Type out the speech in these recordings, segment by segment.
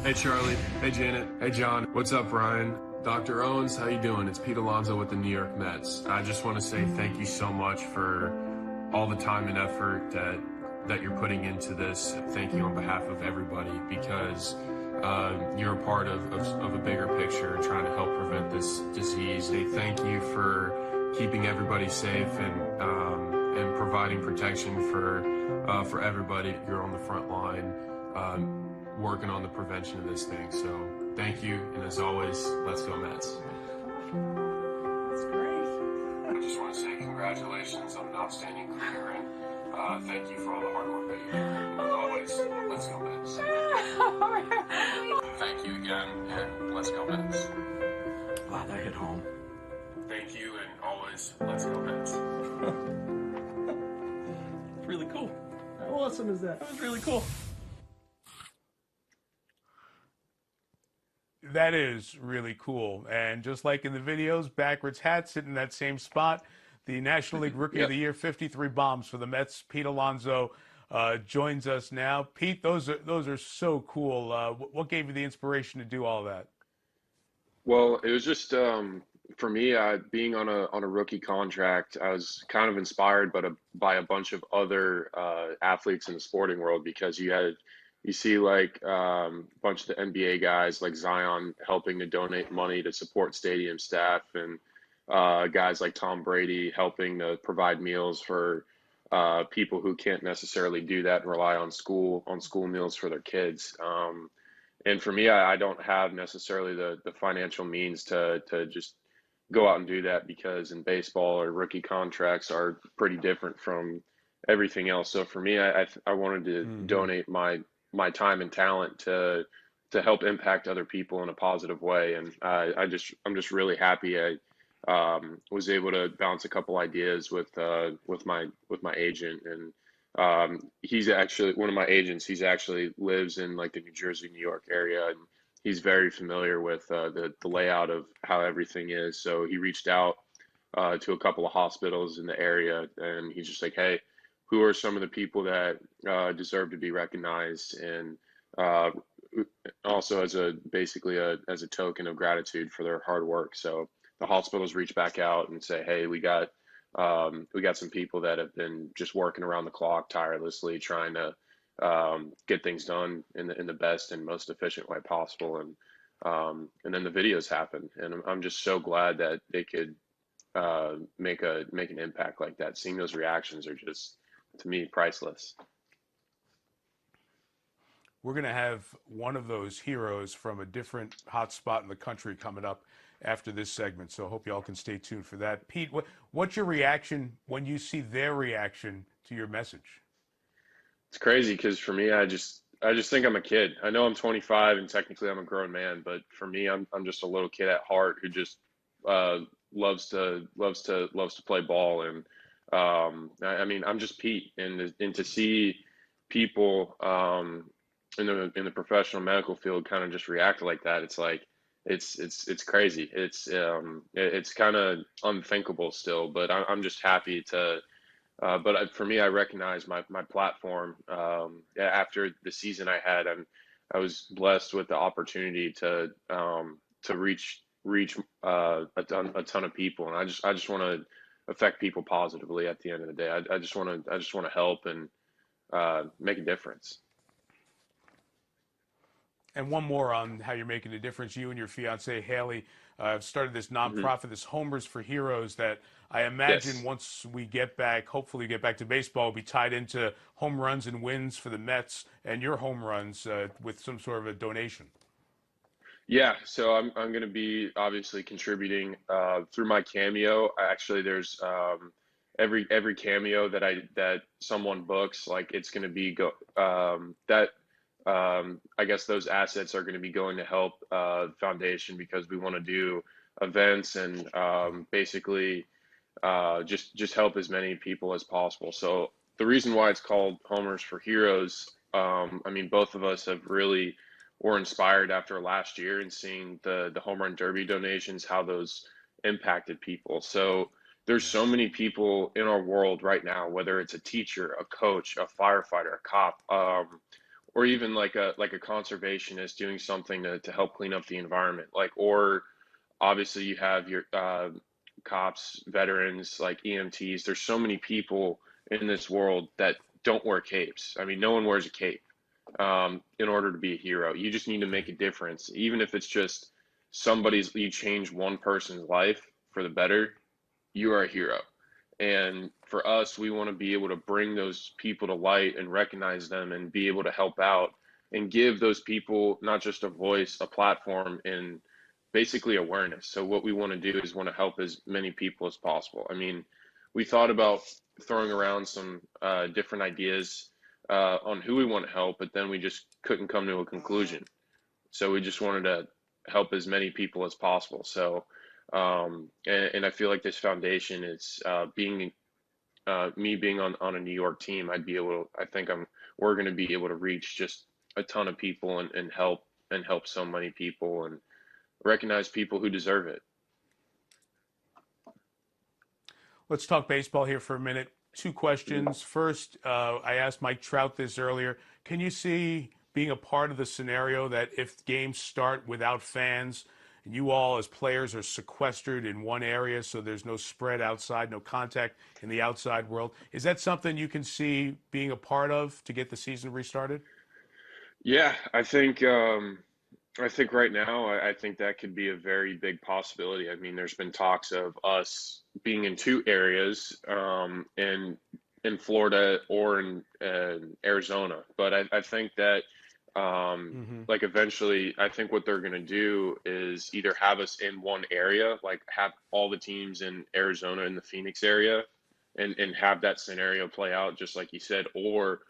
Hey Charlie, hey Janet, hey John, what's up Ryan? Dr. Owens, how you doing? It's Pete Alonso with the New York Mets. I just want to say thank you so much for all the time and effort that you're putting into this. Thank you on behalf of everybody because you're a part of a bigger picture trying to help prevent this disease. Hey, thank you for keeping everybody safe and providing protection for everybody. You're on the front line. Working on the prevention of this thing. So thank you, and as always, let's go Mets. That's great. I just want to say congratulations on an outstanding career, and thank you for all the hard work that you do. And as always, let's go Mets. Thank you again, and let's go Mets. Wow, that hit home. Thank you, and always, let's go Mets. It's really cool. How awesome is that? That was really cool. That is really cool. And just like in the videos, backwards hat sitting in that same spot, the National League Rookie of the Year, 53 bombs for the Mets, Pete Alonso, joins us now. Pete, those are so cool. What gave you the inspiration to do all that? Well, it was just for me, being on a rookie contract, I was kind of inspired, by a bunch of other athletes in the sporting world because you see like a bunch of the NBA guys like Zion helping to donate money to support stadium staff, and guys like Tom Brady helping to provide meals for people who can't necessarily do that and rely on school meals for their kids. And for me, I don't have necessarily the financial means to just go out and do that because in baseball or rookie contracts are pretty different from everything else. So for me, I wanted to donate my time and talent to help impact other people in a positive way. And I'm just really happy I was able to bounce a couple ideas with my agent, and he's actually one of my agents. He's actually lives in like the New Jersey, New York area, and he's very familiar with the layout of how everything is. So he reached out to a couple of hospitals in the area, and he's just like, hey, who are some of the people that deserve to be recognized, and also as a token of gratitude for their hard work. So the hospitals reach back out and say, hey, we got some people that have been just working around the clock tirelessly trying to get things done in the best and most efficient way possible. And then the videos happen, and I'm just so glad that they could make an impact like that. Seeing those reactions are just, to me, priceless. We're going to have one of those heroes from a different hot spot in the country coming up after this segment, so I hope you all can stay tuned for that. Pete, what's your reaction when you see their reaction to your message? It's crazy because for me, I just think I'm a kid. I know I'm 25 and technically I'm a grown man, but for me, I'm just a little kid at heart who just loves to play ball. And I mean, I'm just Pete, and to see people in the professional medical field kind of just react like that, it's like it's crazy. It's kind of unthinkable still, but I'm just happy to. But for me, I recognize my platform. After the season I had, I was blessed with the opportunity to reach a ton of people, and I just want to affect people positively. At the end of the day, I just want to help and make a difference. And one more on how you're making a difference. You and your fiance Haley have started this nonprofit, this Homers for Heroes, that I imagine once we get back, hopefully get back to baseball, will be tied into home runs and wins for the Mets and your home runs with some sort of a donation. Yeah, so I'm going to be obviously contributing through my Cameo. Actually, there's every Cameo that someone books, like it's going to be I guess those assets are going to be going to help the foundation, because we want to do events and basically just help as many people as possible. So the reason why it's called Homers for Heroes, I mean, both of us have really were inspired after last year and seeing the home run derby donations, how those impacted people. So there's so many people in our world right now, whether it's a teacher, a coach, a firefighter, a cop, or even like a conservationist doing something to help clean up the environment. Like, or obviously you have your cops, veterans, like EMTs. There's so many people in this world that don't wear capes. I mean, no one wears a cape in order to be a hero. You just need to make a difference, even if it's just you change one person's life for the better. You are a hero. And for us, we want to be able to bring those people to light and recognize them and be able to help out and give those people not just a voice, a platform, and basically awareness. So what we want to do is want to help as many people as possible. I mean, we thought about throwing around some different ideas on who we want to help, but then we just couldn't come to a conclusion. So we just wanted to help as many people as possible. So, and I feel like this foundation is me being on a New York team, we're going to be able to reach just a ton of people and help so many people and recognize people who deserve it. Let's talk baseball here for a minute. Two questions. First, I asked Mike Trout this earlier. Can you see being a part of the scenario that if games start without fans, and you all as players are sequestered in one area so there's no spread outside, no contact in the outside world, is that something you can see being a part of to get the season restarted? Yeah, I think right now, I think that could be a very big possibility. I mean, there's been talks of us being in two areas, in Florida or in Arizona. But I think that, like eventually, I think what they're going to do is either have us in one area, like have all the teams in Arizona in the Phoenix area, and have that scenario play out just like you said, or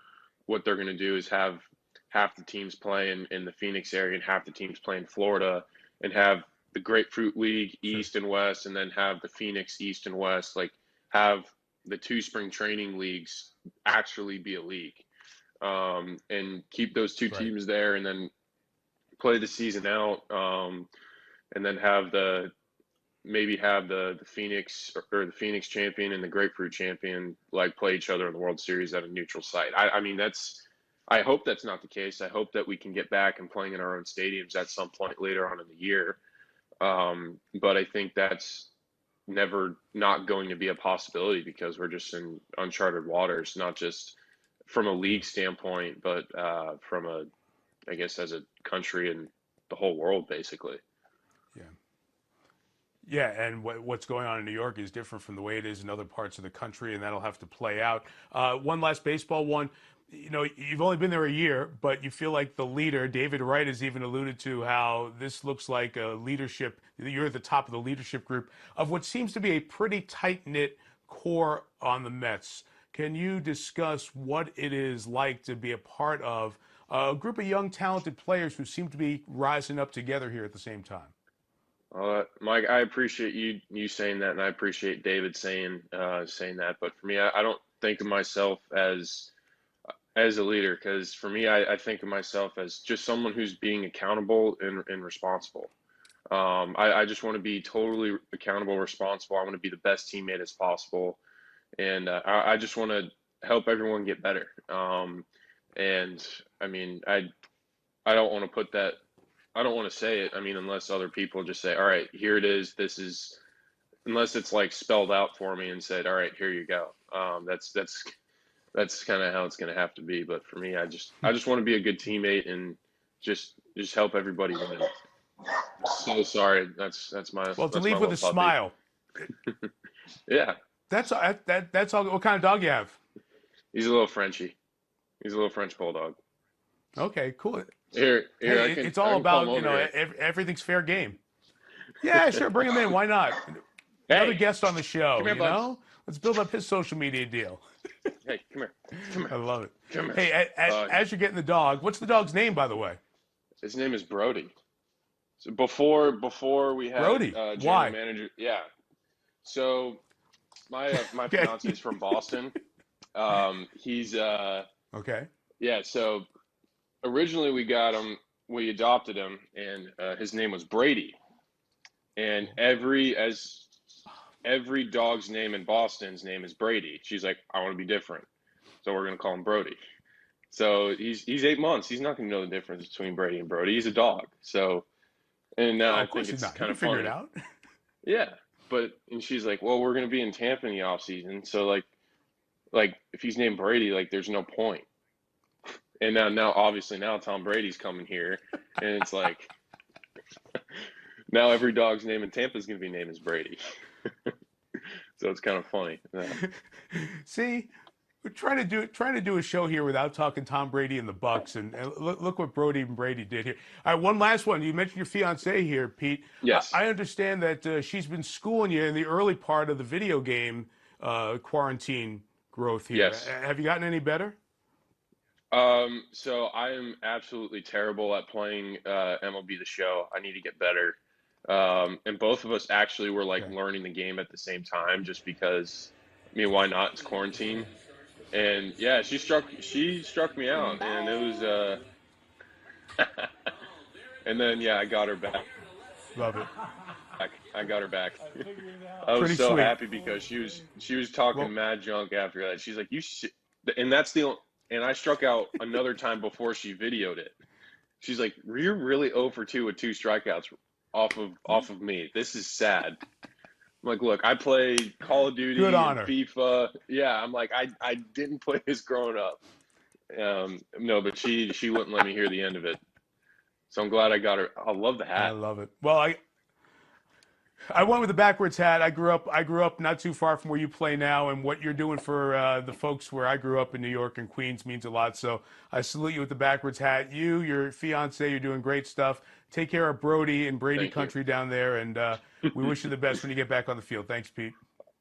what they're going to do is have half the teams play in the Phoenix area and half the teams play in Florida, and have the Grapefruit League East and West, and then have the Phoenix East and West, like have the two spring training leagues actually be a league, and keep those two teams there, and then play the season out, and then maybe have the Phoenix or the Phoenix champion and the Grapefruit champion like play each other in the World Series at a neutral site. I mean, I hope that's not the case. I hope that we can get back and playing in our own stadiums at some point later on in the year. But I think that's never not going to be a possibility because we're just in uncharted waters, not just from a league standpoint, but I guess, as a country and the whole world, basically. Yeah. Yeah, and what's going on in New York is different from the way it is in other parts of the country, and that'll have to play out. One last baseball one. You know, you've only been there a year, but you feel like the leader. David Wright has even alluded to how this looks like a leadership. You're at the top of the leadership group of what seems to be a pretty tight-knit core on the Mets. Can you discuss what it is like to be a part of a group of young, talented players who seem to be rising up together here at the same time? Mike, I appreciate you saying that, and I appreciate David saying that. But for me, I don't think of myself as a leader, because for me, I think of myself as just someone who's being accountable and responsible. I just want to be totally accountable, responsible. I want to be the best teammate as possible, and I just want to help everyone get better. And I mean, I don't want to put that. I don't want to say it. I mean, unless other people just say, "All right, here it is. This is," unless it's like spelled out for me and said, "All right, here you go." That's kind of how it's going to have to be. But for me, I just want to be a good teammate and just help everybody win. So sorry. That's my. Well, to that's leave my with a little puppy. smile. Yeah. That's all. What kind of dog you have? He's a little Frenchie. He's a little French bulldog. Okay, cool. Here, Hey, it's all about, everything's fair game. Yeah, sure, bring him in. Why not? Another guest on the show. Come here, Bugs. Let's build up his social media deal. Hey, come here. I love it. Come here. Hey, as you're getting the dog, what's the dog's name, by the way? His name is Brody. So before we had Brody. General Why? Manager, yeah. So my fiance is from Boston. He's okay. Yeah. So originally we adopted him, and his name was Brady. And every dog's name in Boston's name is Brady. She's like, I want to be different, so we're gonna call him Brody. So he's 8 months. He's not going to know the difference between Brady and Brody. He's a dog. So, and now No, I of course think he's it's not. kind You of can figure it funny. out. Yeah, and she's like, well, we're going to be in Tampa in the off season, so like if he's named Brady, like there's no point. And now obviously now Tom Brady's coming here, and it's like now every dog's name in Tampa is going to be named as Brady. So it's kind of funny. See, we're trying to do a show here without talking Tom Brady and the Bucks, and look what Brody and Brady did here. All right, one last one. You mentioned your fiance here, Pete. Yes. I understand that she's been schooling you in the early part of the video game quarantine growth here. Yes. Have you gotten any better? So I am absolutely terrible at playing MLB The Show. I need to get better. And both of us actually were like Okay. learning the game at the same time, just because. I mean, why not? It's quarantine. And yeah, she struck me out, and it was and then yeah, I got her back. Love it. I got her back. I was Pretty so sweet. happy because she was talking Well, mad junk after that. She's like, and that's and I struck out another time before she videoed it. She's like, you're really 0 for 2 with 2 strikeouts off of me. This is sad. I'm like, look, I play Call of Duty good and honor. FIFA. Yeah, I'm like, I didn't play this growing up. No, but she wouldn't let me hear the end of it. So I'm glad I got her. I love the I hat. love it. Well, I went with the backwards hat. I grew up not too far from where you play now, and what you're doing for the folks where I grew up in New York and Queens means a lot. So I salute you with the backwards hat. You, your fiance, you're doing great stuff. Take care of Brody and Brady Thank you. country down there, and we wish you the best when you get back on the field. Thanks, Pete.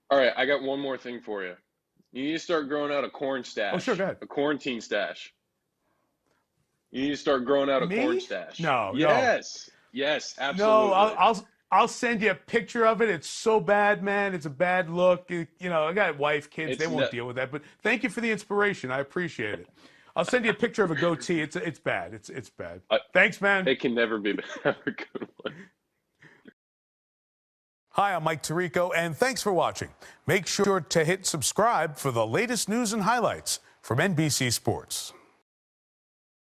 All right, I got one more thing for you. You need to start growing out a corn stash. Oh, sure, go ahead. A quarantine stash. You need to start growing out a corn Me? stash. No, Yes. Yes, no. absolutely. I'll send you a picture of it. It's so bad, man. It's a bad look. I got wife, kids. They It's won't deal with that. But thank you for the inspiration. I appreciate it. I'll send you a picture of a goatee. It's bad. It's bad. Thanks, man. It can never be a good one. Hi, I'm Mike Tirico, and thanks for watching. Make sure to hit subscribe for the latest news and highlights from NBC Sports.